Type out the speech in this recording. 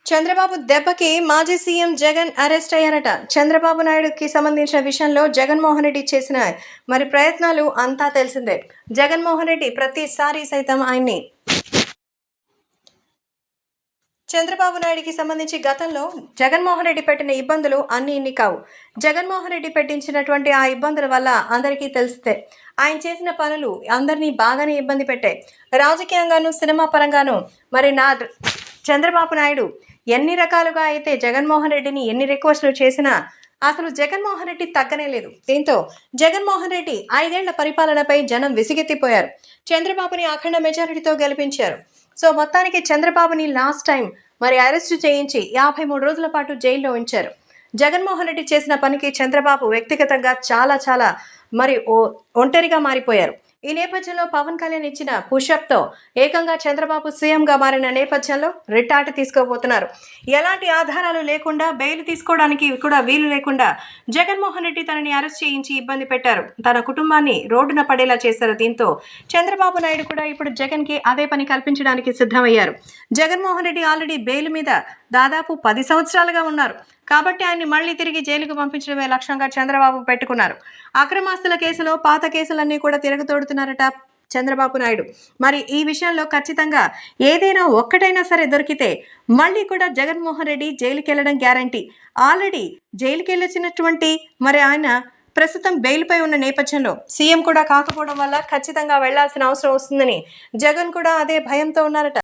చంద్రబాబు దెబ్బకి మాజీ CM Jagan arrest అయ్యారట. Chandrababu నాయుడుకి సంబంధించిన విషయంలో జగన్మోహన్ రెడ్డి చేసిన ప్రయత్నాలు అంతా తెలిసిందే. జగన్మోహన్ రెడ్డి ప్రతిసారి సైతం ఆయన్ని చంద్రబాబు నాయుడికి సంబంధించి గతంలో జగన్మోహన్ రెడ్డి పెట్టిన ఇబ్బందులు అన్ని ఇన్ని కావు. జగన్మోహన్ రెడ్డి పెట్టించినటువంటి ఆ ఇబ్బందుల వల్ల అందరికీ తెలిస్తే ఆయన చేసిన పనులు అందరినీ బాగానే ఇబ్బంది పెట్టాయి. రాజకీయంగాను సినిమా పరంగాను చంద్రబాబు నాయుడు ఎన్ని రకాలుగా అయితే జగన్మోహన్ రెడ్డిని ఎన్ని రిక్వెస్ట్లు చేసినా అసలు జగన్మోహన్ రెడ్డి తగ్గనే లేదు. దీంతో జగన్మోహన్ రెడ్డి 5 ఏళ్ల పరిపాలనపై జనం విసిగెత్తిపోయారు. చంద్రబాబుని అఖండ మెజారిటీతో గెలిపించారు. సో మొత్తానికి చంద్రబాబుని లాస్ట్ టైం అరెస్ట్ చేయించి 53 రోజుల పాటు జైల్లో ఉంచారు. జగన్మోహన్ రెడ్డి చేసిన పనికి చంద్రబాబు వ్యక్తిగతంగా చాలా ఒంటరిగా మారిపోయారు. ఈ నేపథ్యంలో పవన్ కళ్యాణ్ ఇచ్చిన పుషప్తో ఏకంగా చంద్రబాబు సీఎంగా మారిన నేపథ్యంలో రిట్టాటి తీసుకోబోతున్నారు. ఎలాంటి ఆధారాలు లేకుండా బెయిల్ తీసుకోవడానికి కూడా వీలు లేకుండా జగన్మోహన్ రెడ్డి తనని అరెస్ట్ చేయించి ఇబ్బంది పెట్టారు. తన కుటుంబాన్ని రోడ్డున పడేలా చేశారు. దీంతో చంద్రబాబు నాయుడు కూడా ఇప్పుడు జగన్కి అదే పని కల్పించడానికి సిద్ధమయ్యారు. జగన్మోహన్ రెడ్డి ఆల్రెడీ బెయిల్ మీద దాదాపు 10 సంవత్సరాలుగా ఉన్నారు. కాబట్టి ఆయన్ని మళ్లీ తిరిగి జైలుకు పంపించడమే లక్ష్యంగా చంద్రబాబు పెట్టుకున్నారు. అక్రమాస్తుల కేసులో పాత కేసులన్నీ కూడా తిరగతోడుతున్నారట చంద్రబాబు నాయుడు. ఈ విషయంలో ఖచ్చితంగా ఏదైనా ఒక్కటైనా సరే దొరికితే మళ్ళీ కూడా జగన్మోహన్ రెడ్డి జైలుకి వెళ్ళడం గ్యారంటీ. ఆల్రెడీ జైలుకి వెళ్ళొచ్చినటువంటి ఆయన ప్రస్తుతం బెయిల్పై ఉన్న నేపథ్యంలో సీఎం కూడా కాకపోవడం వల్ల ఖచ్చితంగా వెళ్లాల్సిన అవసరం వస్తుందని జగన్ కూడా అదే భయంతో ఉన్నారట.